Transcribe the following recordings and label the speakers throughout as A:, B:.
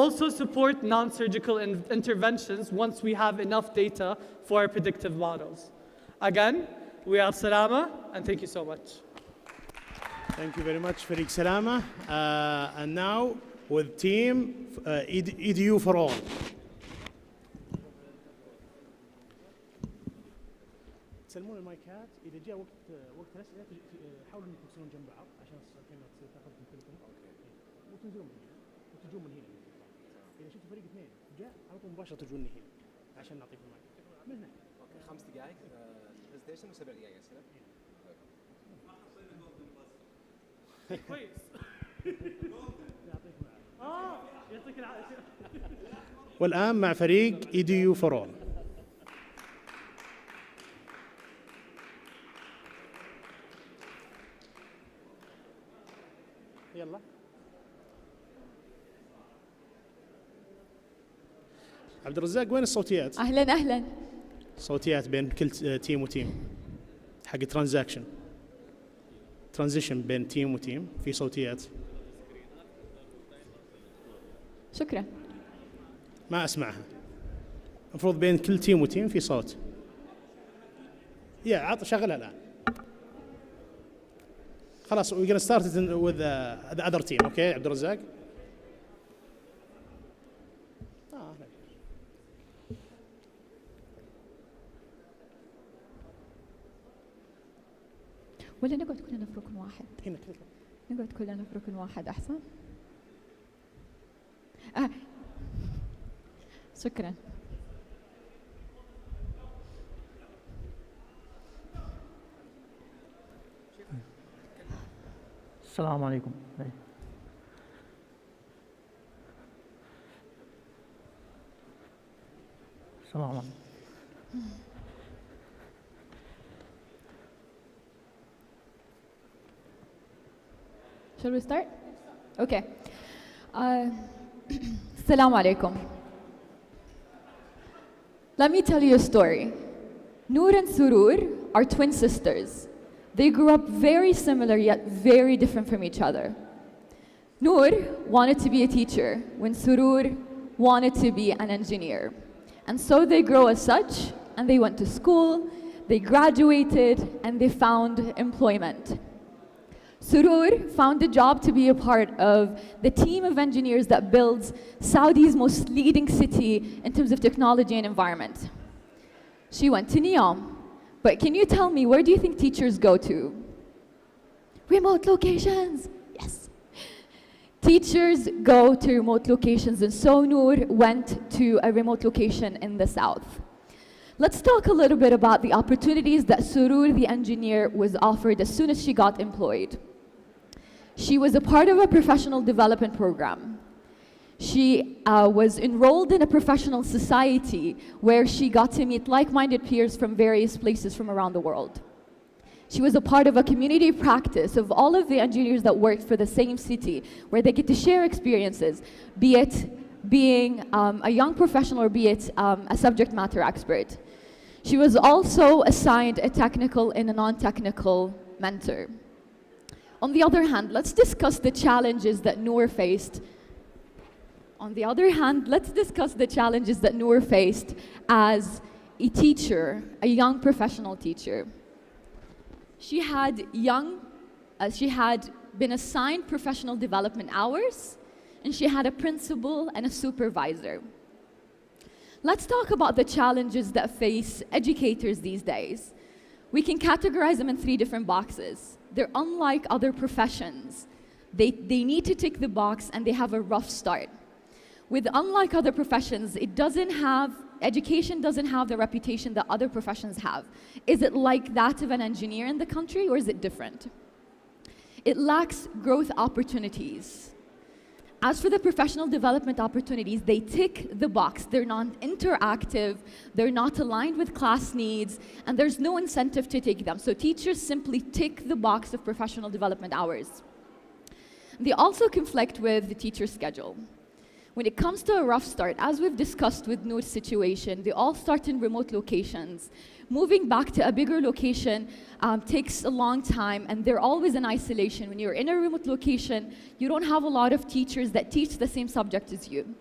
A: also support non-surgical interventions once we have enough data for our predictive models. Again, we are Salama, and thank you so much.
B: Thank you very much, Farid Salama. And now with team EDU for all. تسلمون المايكات اذا جاء وقت الاسئله حاولوا انكم تصيرون جنب بعض عشان الكلمه تصير تاخذكم كلكم. وتنزلون من هنا وتجون من هنا. اذا شفتوا فريق اثنين جاء على طول مباشره تجون من هنا عشان نعطيكم المايك. من هنا.
C: اوكي 5 دقائق برزنتيشن و7 دقائق اسئله.
A: كويس. يعطيك العافيه.
B: والان مع فريق EDU for all. يلا عبد الرزاق وين الصوتيات؟
D: اهلا اهلا.
B: صوتيات بين كل تيم وتيم حق ترانزيشن بين تيم وتيم في صوتيات.
D: شكرا.
B: ما اسمعها. المفروض بين كل تيم وتيم في صوت. عط شغلها الان. خلاص we're gonna start it with the other team, okay, عبد الرزاق.
D: ولا نقعد كلنا في ركن واحد؟
B: هنا
D: نقعد كلنا في ركن واحد أحسن. شكرا.
E: السلام عليكم. السلام عليكم.
D: Shall we start? Okay. Assalamu alaikum. Let me tell you a story. Noor and Surur are twin sisters. They grew up very similar yet very different from each other. Noor wanted to be a teacher when Surur wanted to be an engineer. And so they grow as such, and they went to school, they graduated, and they found employment. Surur found a job to be a part of the team of engineers that builds Saudi's most leading city in terms of technology and environment. She went to NEOM. But can you tell me, where do you think teachers go to? Remote locations. Yes. Teachers go to remote locations, and so Noor went to a remote location in the south. Let's talk a little bit about the opportunities that Surur, the engineer, was offered as soon as she got employed. She was a part of a professional development program. She was enrolled in a professional society where she got to meet like-minded peers from various places from around the world. She was a part of a community practice of all of the engineers that worked for the same city, where they get to share experiences, be it being a young professional or be it a subject matter expert. She was also assigned a technical and a non-technical mentor. On the other hand, let's discuss the challenges that Noor faced. As a teacher, a young professional teacher. She had been assigned professional development hours, and she had a principal and a supervisor. Let's talk about the challenges that face educators these days. We can categorize them in 3 different boxes. They're unlike other professions. They need to tick the box, and they have a rough start. With unlike other professions, education doesn't have the reputation that other professions have. Is it like that of an engineer in the country, or is it different? It lacks growth opportunities. As for the professional development opportunities, they tick the box. They're non-interactive, they're not aligned with class needs, and there's no incentive to take them. So teachers simply tick the box of professional development hours. They also conflict with the teacher's schedule. When it comes to a rough start, as we've discussed with Noor's situation, they all start in remote locations. Moving back to a bigger location takes a long time, and they're always in isolation. When you're in a remote location, you don't have a lot of teachers that teach the same subject as you.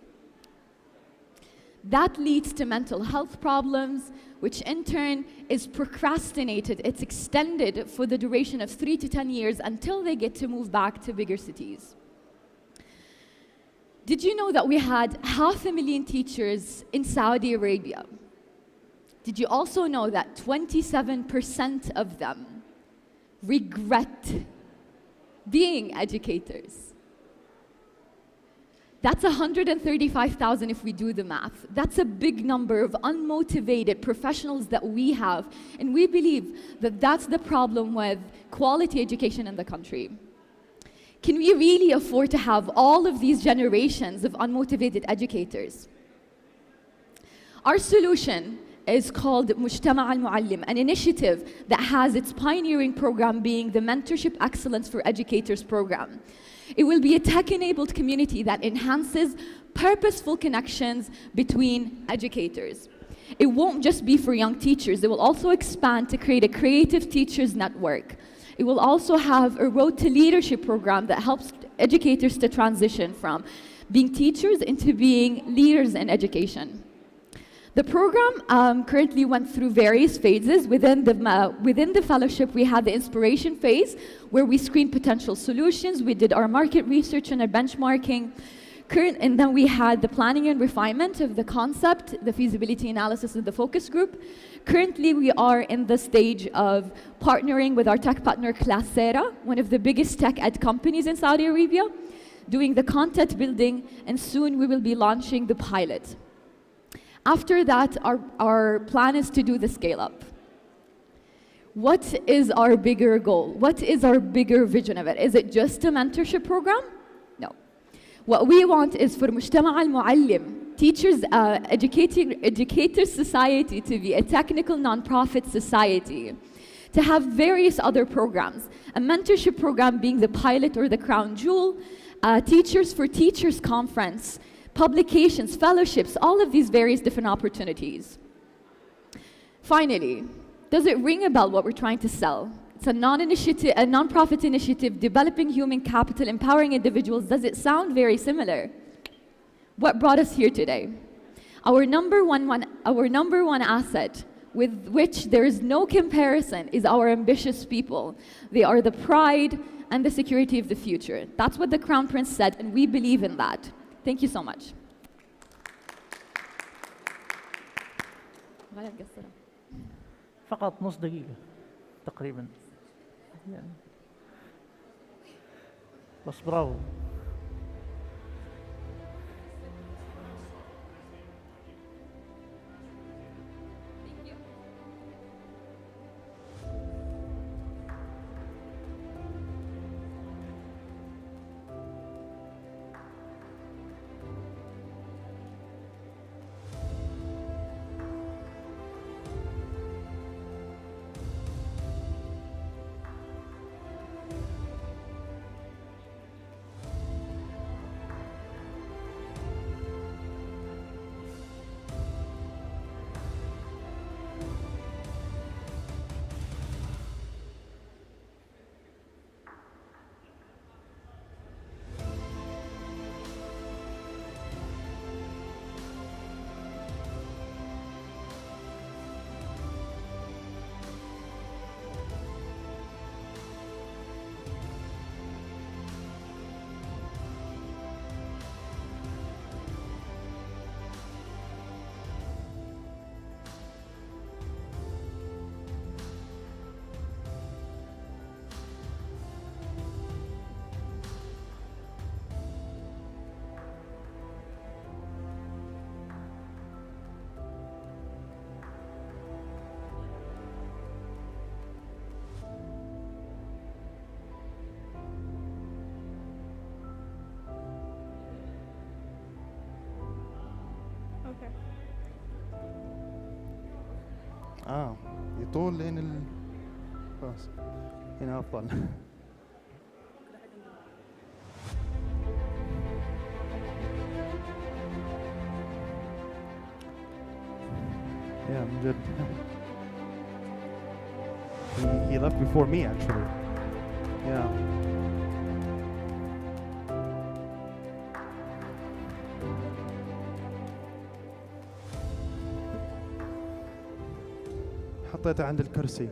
D: That leads to mental health problems, which in turn is procrastinated. It's extended for the duration of 3 to 10 years until they get to move back to bigger cities. Did you know that we had 500,000 teachers in Saudi Arabia? Did you also know that 27% of them regret being educators? That's 135,000 if we do the math. That's a big number of unmotivated professionals that we have, and we believe that that's the problem with quality education in the country. Can we really afford to have all of these generations of unmotivated educators? Our solution is called Mujtama al-Muallim, an initiative that has its pioneering program being the Mentorship Excellence for Educators program. It will be a tech-enabled community that enhances purposeful connections between educators. It won't just be for young teachers. It will also expand to create a creative teachers network. It will also have a Road to Leadership program that helps educators to transition from being teachers into being leaders in education. The program currently went through various phases. Within the fellowship, we had the inspiration phase, where we screened potential solutions. We did our market research and our benchmarking. And then we had the planning and refinement of the concept, the feasibility analysis of the focus group. Currently, we are in the stage of partnering with our tech partner, Classera, one of the biggest tech ed companies in Saudi Arabia, doing the content building, and soon we will be launching the pilot. After that, our plan is to do the scale-up. What is our bigger goal? What is our bigger vision of it? Is it just a mentorship program? No. What we want is for Mujtama al-Muallim, teachers, educators society to be a technical nonprofit society, to have various other programs. A mentorship program being the pilot or the crown jewel, Teachers for Teachers conference, publications, fellowships, all of these various different opportunities. Finally, does it ring a bell what we're trying to sell? It's a non-profit initiative developing human capital, empowering individuals. Does it sound very similar? What brought us here today? Our number one asset with which there is no comparison is our ambitious people. They are the pride and the security of the future. That's what the Crown Prince said, and we believe in that. Thank you so much.
E: فقط نص دقيقة تقريبا يعني بس برافو.
F: يطول لين خلاص هنا أفضل. Yeah, I'm good. He left before me, actually. Yeah. حطيته عند الكرسي.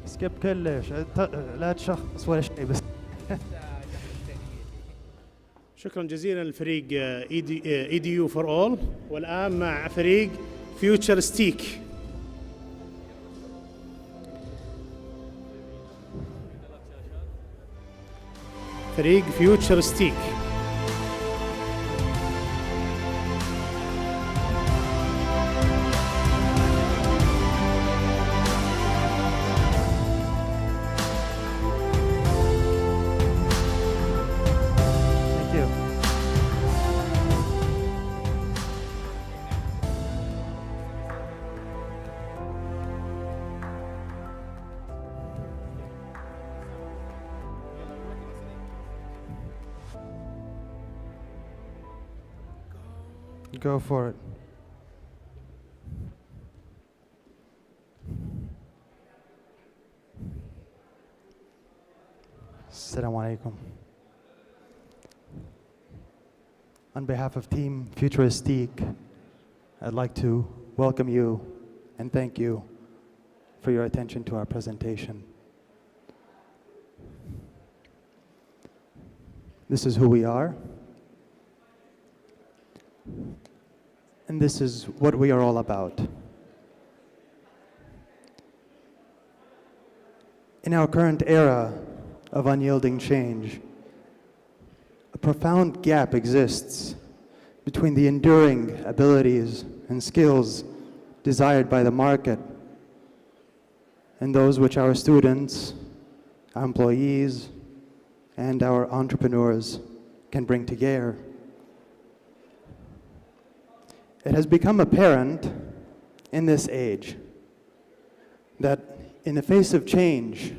F: سكيب كلش لا تشخص ولا شيء بس.
B: شكرا جزيلا لفريق اي دي يو فور اول. والان مع فريق فيوتشر ستيك. فريق فيوتشر ستيك.
F: Thank you. Go for it. Assalamu alaikum. On behalf of Team Futuristique, I'd like to welcome you and thank you for your attention to our presentation. This is who we are, and this is what we are all about. In our current era of unyielding change, a profound gap exists between the enduring abilities and skills desired by the market and those which our students, our employees, and our entrepreneurs can bring together. It has become apparent in this age that in the face of change,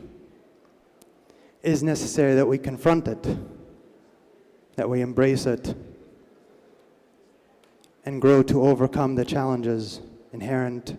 F: it is necessary that we confront it, that we embrace it, and grow to overcome the challenges inherent